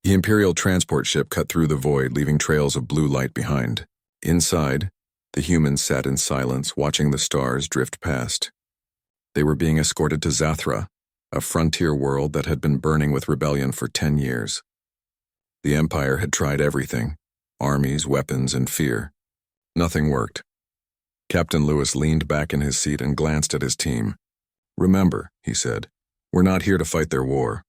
The Imperial transport ship cut through the void, leaving trails of blue light behind. Inside, the humans sat in silence, watching the stars drift past. They were being escorted to Zathra, a frontier world that had been burning with rebellion for 10 years. The Empire had tried everything: armies, weapons, and fear. Nothing worked. Captain Lewis leaned back in his seat and glanced at his team. "Remember," he said, "we're not here to fight their war.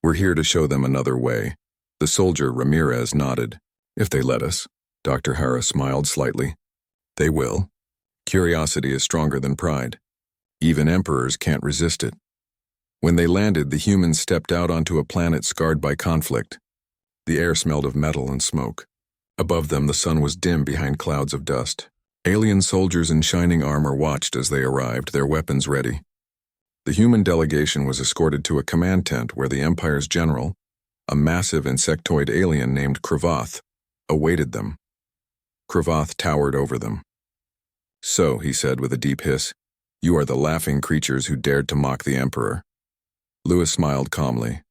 We're here to show them another way." The soldier, Ramirez, nodded. "If they let us." Dr. Hara smiled slightly. "They will. Curiosity is stronger than pride. Even emperors can't resist it." When they landed, the humans stepped out onto a planet scarred by conflict. The air smelled of metal and smoke. Above them, the sun was dim behind clouds of dust. Alien soldiers in shining armor watched as they arrived, their weapons ready. The human delegation was escorted to a command tent where the Empire's general, a massive insectoid alien named Kravath, awaited them. Kravath towered over them. "So," he said with a deep hiss, "you are the laughing creatures who dared to mock the Emperor." Lewis smiled calmly.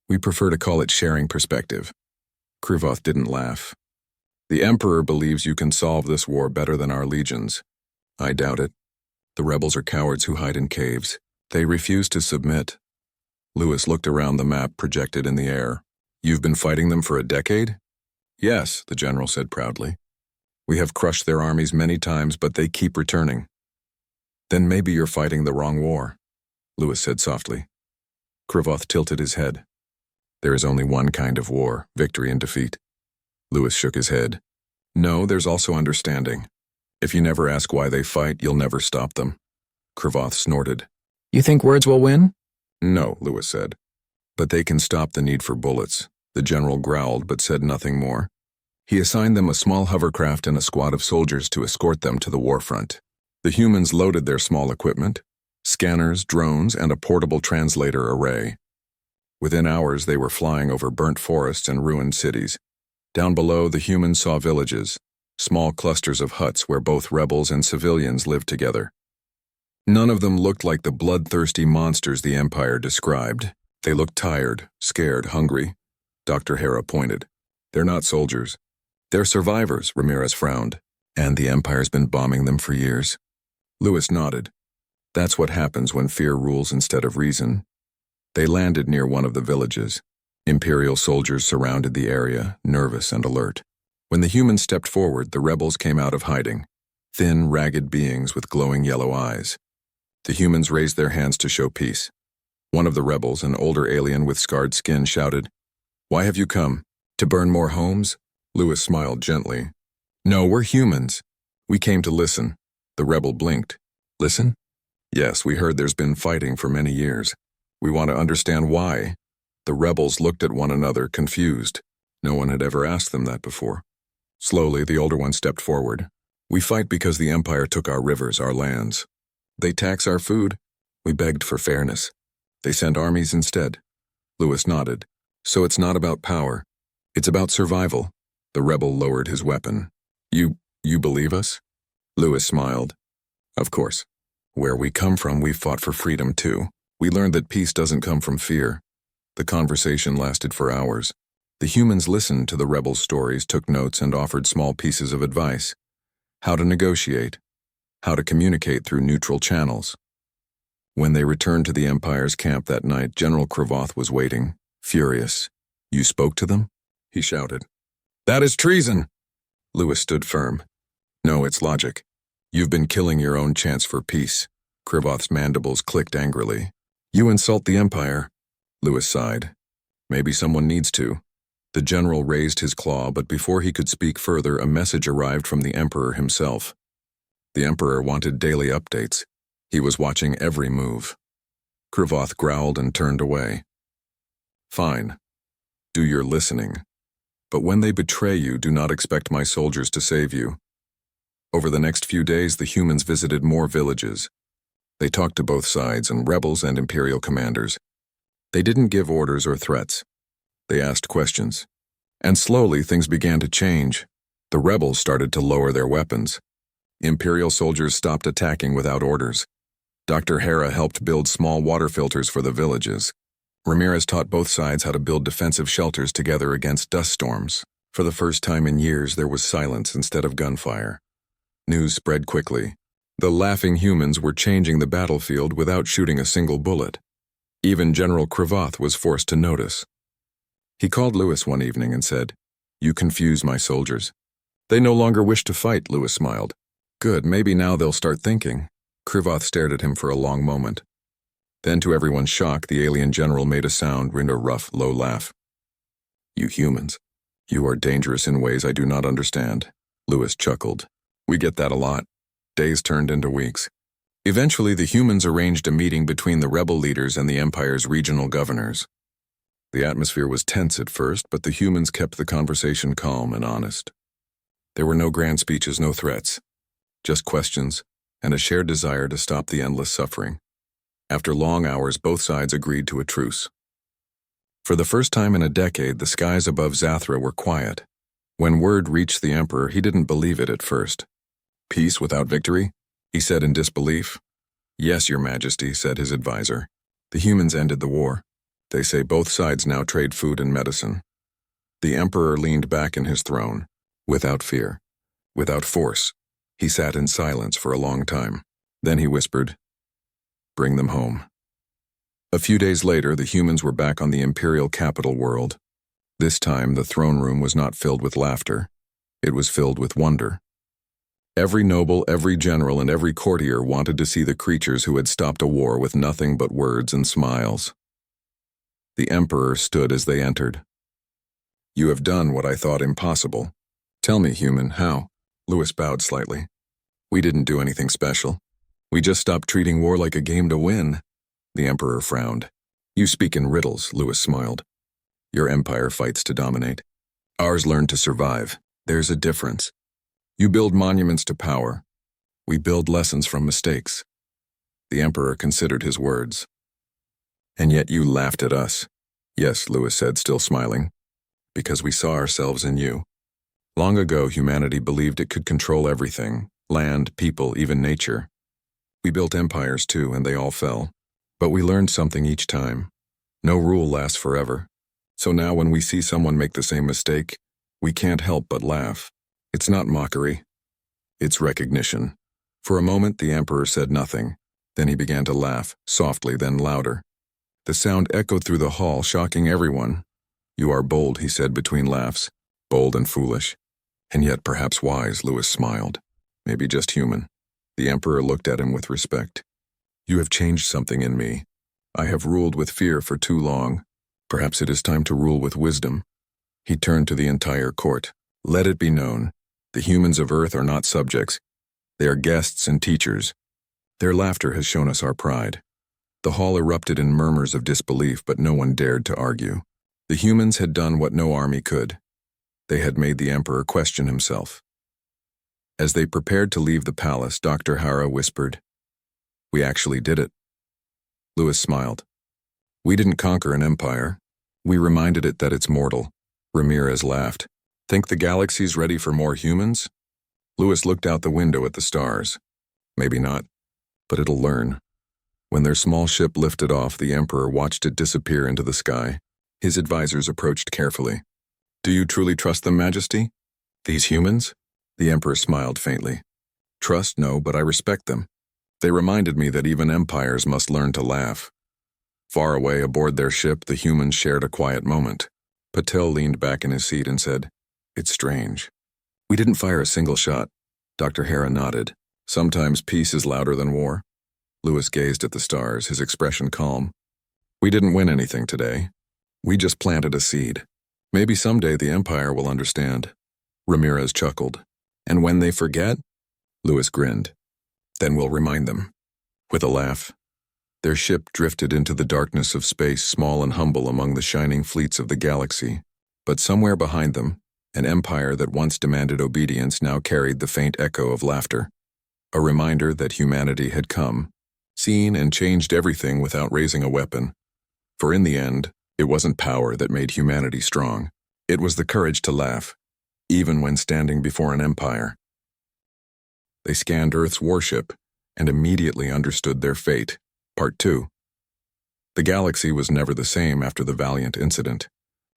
"We prefer to call it sharing perspective." Kravath didn't laugh. "The Emperor believes you can solve this war better than our legions. I doubt it. The rebels are cowards who hide in caves. They refuse to submit." Lewis looked around the map projected in the air. "You've been fighting them for a decade?" "Yes," the general said proudly. "We have crushed their armies many times, but they keep returning." "Then maybe you're fighting the wrong war," Lewis said softly. Kravath tilted his head. "There is only one kind of war, victory and defeat." Lewis shook his head. "No, there's also understanding. If you never ask why they fight, you'll never stop them." Kravath snorted. "You think words will win?" "No," Lewis said. "But they can stop the need for bullets." The general growled but said nothing more. He assigned them a small hovercraft and a squad of soldiers to escort them to the warfront. The humans loaded their small equipment: scanners, drones, and a portable translator array. Within hours, they were flying over burnt forests and ruined cities. Down below, the humans saw villages, small clusters of huts where both rebels and civilians lived together. None of them looked like the bloodthirsty monsters the Empire described. They looked tired, scared, hungry. Dr. Hara pointed. "They're not soldiers. They're survivors," Ramirez frowned. "And the Empire's been bombing them for years." Lewis nodded. "That's what happens when fear rules instead of reason." They landed near one of the villages. Imperial soldiers surrounded the area, nervous and alert. When the humans stepped forward, the rebels came out of hiding, thin, ragged beings with glowing yellow eyes. The humans raised their hands to show peace. One of the rebels, an older alien with scarred skin, shouted, "Why have you come? To burn more homes?" Lewis smiled gently. "No, we're humans. We came to listen." The rebel blinked. "Listen?" "Yes, we heard there's been fighting for many years. We want to understand why." The rebels looked at one another, confused. No one had ever asked them that before. Slowly, the older one stepped forward. "We fight because the Empire took our rivers, our lands. They tax our food. We begged for fairness. They sent armies instead." Lewis nodded. "So it's not about power. It's about survival." The rebel lowered his weapon. You believe us?" Lewis smiled. "Of course. Where we come from, we've fought for freedom too. We learned that peace doesn't come from fear." The conversation lasted for hours. The humans listened to the rebels' stories, took notes, and offered small pieces of advice. How to negotiate. How to communicate through neutral channels. When they returned to the Empire's camp that night, General Kravath was waiting, furious. "You spoke to them?" he shouted. "That is treason!" Lewis stood firm. "No, it's logic. You've been killing your own chance for peace." Kravath's mandibles clicked angrily. "You insult the Empire." Lewis sighed. "Maybe someone needs to." The general raised his claw, but before he could speak further, a message arrived from the Emperor himself. The Emperor wanted daily updates. He was watching every move. Kravath growled and turned away. "Fine. Do your listening. But when they betray you, do not expect my soldiers to save you." Over the next few days, the humans visited more villages. They talked to both sides, and rebels and Imperial commanders. They didn't give orders or threats. They asked questions. And slowly, things began to change. The rebels started to lower their weapons. Imperial soldiers stopped attacking without orders. Dr. Hara helped build small water filters for the villages. Ramirez taught both sides how to build defensive shelters together against dust storms. For the first time in years, there was silence instead of gunfire. News spread quickly. The laughing humans were changing the battlefield without shooting a single bullet. Even General Cravath was forced to notice. He called Lewis one evening and said, "You confuse my soldiers." "They no longer wish to fight," Lewis smiled. "Good, maybe now they'll start thinking." Cravath stared at him for a long moment. Then, to everyone's shock, the alien general made a sound and a rough, low laugh. "You humans, you are dangerous in ways I do not understand." Lewis chuckled. "We get that a lot." Days turned into weeks. Eventually, the humans arranged a meeting between the rebel leaders and the Empire's regional governors. The atmosphere was tense at first, but the humans kept the conversation calm and honest. There were no grand speeches, no threats, just questions and a shared desire to stop the endless suffering. After long hours, both sides agreed to a truce. For the first time in a decade, the skies above Zathra were quiet. When word reached the Emperor, he didn't believe it at first. "Peace without victory?" he said in disbelief. "Yes, Your Majesty," said his advisor. "The humans ended the war. They say both sides now trade food and medicine." The Emperor leaned back in his throne, without fear, without force. He sat in silence for a long time. Then he whispered, "Bring them home." A few days later, the humans were back on the imperial capital world. This time, the throne room was not filled with laughter. It was filled with wonder. Every noble, every general, and every courtier wanted to see the creatures who had stopped a war with nothing but words and smiles. The Emperor stood as they entered. "You have done what I thought impossible. Tell me, human, how?" Lewis bowed slightly. "We didn't do anything special. We just stopped treating war like a game to win." The Emperor frowned. "You speak in riddles," Lewis smiled. "Your empire fights to dominate. Ours learned to survive. There's a difference. You build monuments to power. We build lessons from mistakes." The Emperor considered his words. "And yet you laughed at us." "Yes," Lewis said, still smiling. "Because we saw ourselves in you. Long ago, humanity believed it could control everything, land, people, even nature. We built empires too, and they all fell. But we learned something each time. No rule lasts forever. So now when we see someone make the same mistake, we can't help but laugh. It's not mockery. It's recognition." For a moment, the Emperor said nothing. Then he began to laugh, softly, then louder. The sound echoed through the hall, shocking everyone. "You are bold," he said between laughs. "Bold and foolish. And yet perhaps wise," Lewis smiled. "Maybe just human." The Emperor looked at him with respect. "You have changed something in me. I have ruled with fear for too long. Perhaps it is time to rule with wisdom." He turned to the entire court. "Let it be known, the humans of Earth are not subjects. They are guests and teachers. Their laughter has shown us our pride." The hall erupted in murmurs of disbelief, but no one dared to argue. The humans had done what no army could. They had made the Emperor question himself. As they prepared to leave the palace, Dr. Hara whispered, "We actually did it." Lewis smiled. "We didn't conquer an empire. We reminded it that it's mortal." Ramirez laughed. "Think the galaxy's ready for more humans?" Lewis looked out the window at the stars. "Maybe not, but it'll learn." When their small ship lifted off, the Emperor watched it disappear into the sky. His advisors approached carefully. "Do you truly trust them, Majesty? These humans?" The Emperor smiled faintly. "Trust, no, but I respect them. They reminded me that even empires must learn to laugh." Far away aboard their ship, the humans shared a quiet moment. Patel leaned back in his seat and said, "It's strange. We didn't fire a single shot." Dr. Hara nodded. "Sometimes peace is louder than war." Lewis gazed at the stars, his expression calm. "We didn't win anything today. We just planted a seed. Maybe someday the Empire will understand." Ramirez chuckled. "And when they forget?" Lewis grinned. "Then we'll remind them." With a laugh, their ship drifted into the darkness of space, small and humble among the shining fleets of the galaxy. But somewhere behind them, an empire that once demanded obedience now carried the faint echo of laughter. A reminder that humanity had come, seen and changed everything without raising a weapon. For in the end, it wasn't power that made humanity strong. It was the courage to laugh, even when standing before an empire. They scanned Earth's warship and immediately understood their fate. Part 2. The galaxy was never the same after the Valiant incident.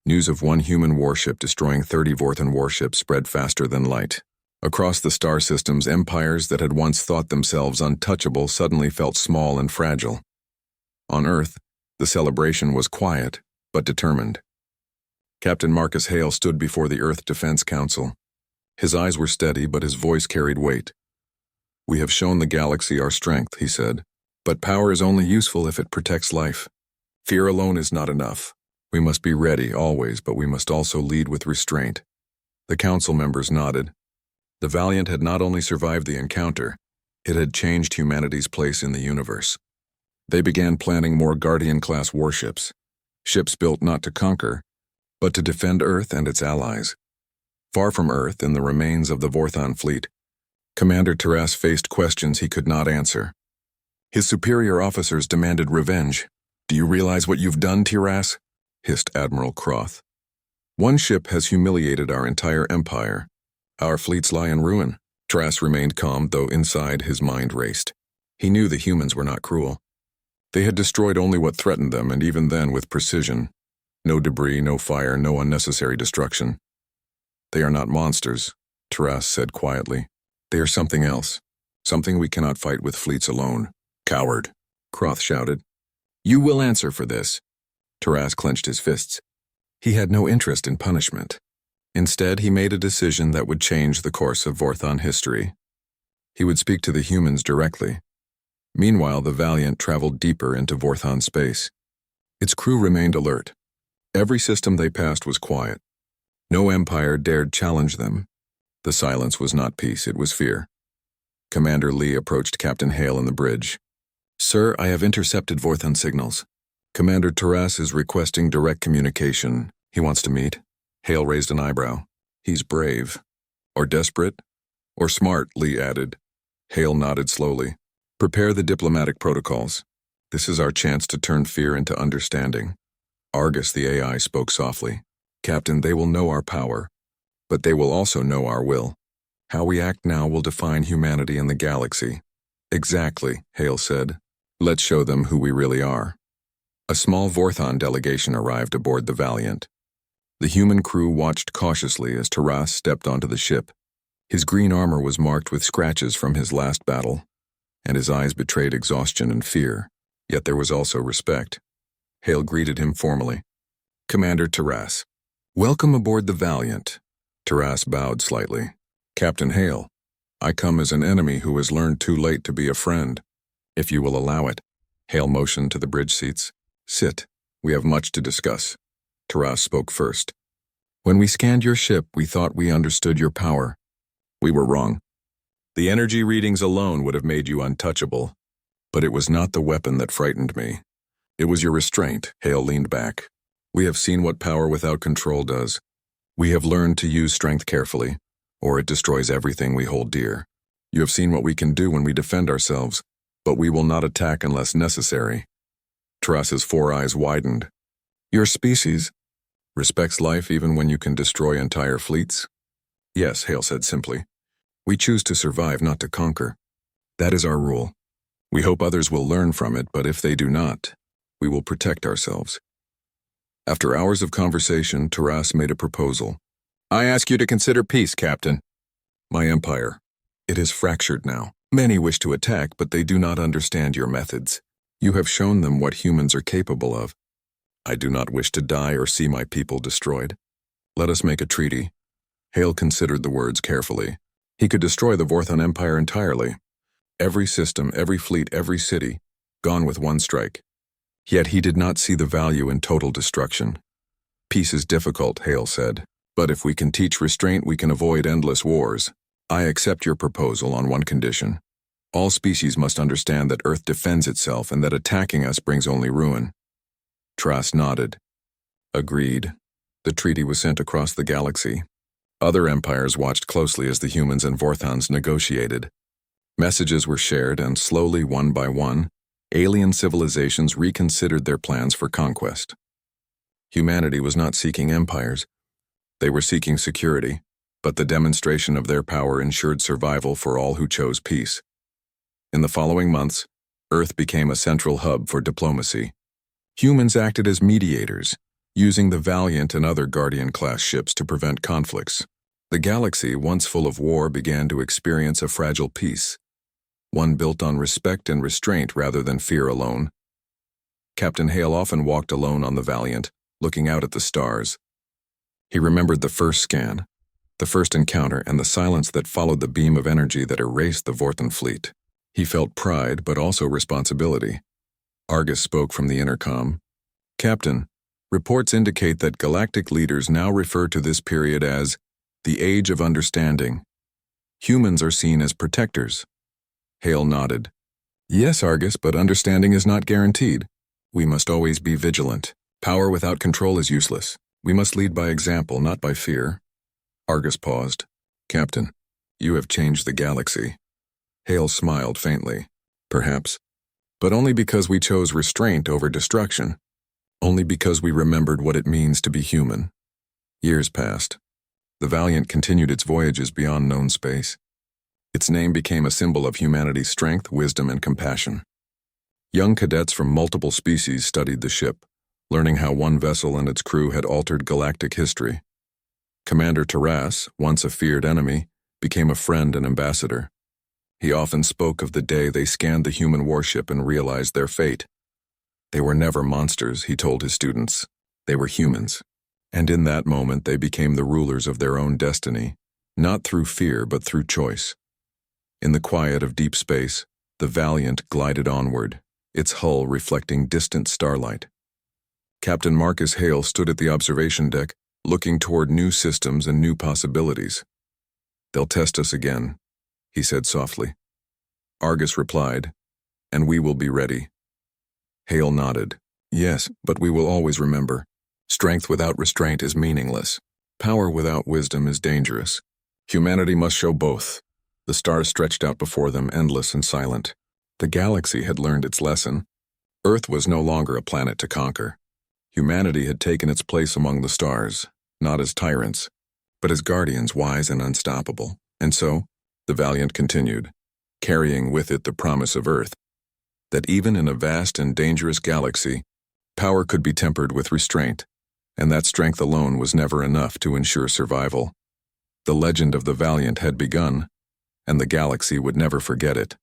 News of one human warship destroying 30 Vorthan warships spread faster than light. Across the star systems, empires that had once thought themselves untouchable suddenly felt small and fragile. On Earth, the celebration was quiet, but determined. Captain Marcus Hale stood before the Earth Defense Council. His eyes were steady, but his voice carried weight. "We have shown the galaxy our strength," he said. "But power is only useful if it protects life. Fear alone is not enough. We must be ready, always, but we must also lead with restraint." The council members nodded. The Valiant had not only survived the encounter, it had changed humanity's place in the universe. They began planning more Guardian-class warships, ships built not to conquer, but to defend Earth and its allies. Far from Earth, in the remains of the Vorthan fleet, Commander Taras faced questions he could not answer. His superior officers demanded revenge. "Do you realize what you've done, Taras?" hissed Admiral Croth. "One ship has humiliated our entire empire. Our fleets lie in ruin." Taras remained calm, though inside his mind raced. He knew the humans were not cruel. They had destroyed only what threatened them, and even then with precision. No debris, no fire, no unnecessary destruction. "They are not monsters," Taras said quietly. "They are something else. Something we cannot fight with fleets alone." "Coward," Croth shouted. "You will answer for this." Taras clenched his fists. He had no interest in punishment. Instead, he made a decision that would change the course of Vorthan history. He would speak to the humans directly. Meanwhile, the Valiant traveled deeper into Vorthan space. Its crew remained alert. Every system they passed was quiet. No empire dared challenge them. The silence was not peace, it was fear. Commander Lee approached Captain Hale in the bridge. "Sir, I have intercepted Vorthan signals. Commander Taras is requesting direct communication. He wants to meet." Hale raised an eyebrow. "He's brave. Or desperate. Or smart," Lee added. Hale nodded slowly. "Prepare the diplomatic protocols. This is our chance to turn fear into understanding." Argus, the AI, spoke softly. "Captain, they will know our power, but they will also know our will. How we act now will define humanity and the galaxy." "Exactly," Hale said. "Let's show them who we really are." A small Vorthan delegation arrived aboard the Valiant. The human crew watched cautiously as Taras stepped onto the ship. His green armor was marked with scratches from his last battle, and his eyes betrayed exhaustion and fear, yet there was also respect. Hale greeted him formally. "Commander Taras." "Welcome aboard the Valiant." Taras bowed slightly. "Captain Hale, I come as an enemy who has learned too late to be a friend, if you will allow it." Hale motioned to the bridge seats. "Sit. We have much to discuss." Taras spoke first. "When we scanned your ship, we thought we understood your power. We were wrong. The energy readings alone would have made you untouchable. But it was not the weapon that frightened me. It was your restraint." Hale leaned back. "We have seen what power without control does. We have learned to use strength carefully, or it destroys everything we hold dear. You have seen what we can do when we defend ourselves, but we will not attack unless necessary." Taras's four eyes widened. "Your species respects life even when you can destroy entire fleets?" "Yes," Hale said simply. "We choose to survive, not to conquer. That is our rule. We hope others will learn from it, but if they do not, we will protect ourselves." After hours of conversation, Taras made a proposal. "I ask you to consider peace, Captain." "My empire. It is fractured now. Many wish to attack, but they do not understand your methods. You have shown them what humans are capable of. I do not wish to die or see my people destroyed. Let us make a treaty." Hale considered the words carefully. He could destroy the Vorthan Empire entirely. Every system, every fleet, every city, gone with one strike. Yet he did not see the value in total destruction. "Peace is difficult," Hale said, "but if we can teach restraint, we can avoid endless wars. I accept your proposal on one condition. All species must understand that Earth defends itself and that attacking us brings only ruin." Taras nodded. "Agreed." The treaty was sent across the galaxy. Other empires watched closely as the humans and Vorthans negotiated. Messages were shared, and slowly, one by one, alien civilizations reconsidered their plans for conquest. Humanity was not seeking empires. They were seeking security, but the demonstration of their power ensured survival for all who chose peace. In the following months, Earth became a central hub for diplomacy. Humans acted as mediators, using the Valiant and other Guardian-class ships to prevent conflicts. The galaxy, once full of war, began to experience a fragile peace, one built on respect and restraint rather than fear alone. Captain Hale often walked alone on the Valiant, looking out at the stars. He remembered the first scan, the first encounter, and the silence that followed the beam of energy that erased the Vorthan fleet. He felt pride, but also responsibility. Argus spoke from the intercom. "Captain, reports indicate that galactic leaders now refer to this period as the Age of Understanding. Humans are seen as protectors." Hale nodded. "Yes, Argus, but understanding is not guaranteed. We must always be vigilant. Power without control is useless. We must lead by example, not by fear." Argus paused. "Captain, you have changed the galaxy." Hale smiled faintly. "Perhaps. But only because we chose restraint over destruction. Only because we remembered what it means to be human." Years passed. The Valiant continued its voyages beyond known space. Its name became a symbol of humanity's strength, wisdom, and compassion. Young cadets from multiple species studied the ship, learning how one vessel and its crew had altered galactic history. Commander Taras, once a feared enemy, became a friend and ambassador. He often spoke of the day they scanned the human warship and realized their fate. They were never monsters, he told his students. They were humans. And in that moment they became the rulers of their own destiny, not through fear but through choice. In the quiet of deep space, the Valiant glided onward, its hull reflecting distant starlight. Captain Marcus Hale stood at the observation deck, looking toward new systems and new possibilities. "They'll test us again," he said softly. Argus replied, "And we will be ready." Hale nodded. "Yes, but we will always remember. Strength without restraint is meaningless. Power without wisdom is dangerous. Humanity must show both." The stars stretched out before them, endless and silent. The galaxy had learned its lesson. Earth was no longer a planet to conquer. Humanity had taken its place among the stars, not as tyrants, but as guardians wise and unstoppable. And so, the Valiant continued, carrying with it the promise of Earth, that even in a vast and dangerous galaxy, power could be tempered with restraint, and that strength alone was never enough to ensure survival. The legend of the Valiant had begun, and the galaxy would never forget it.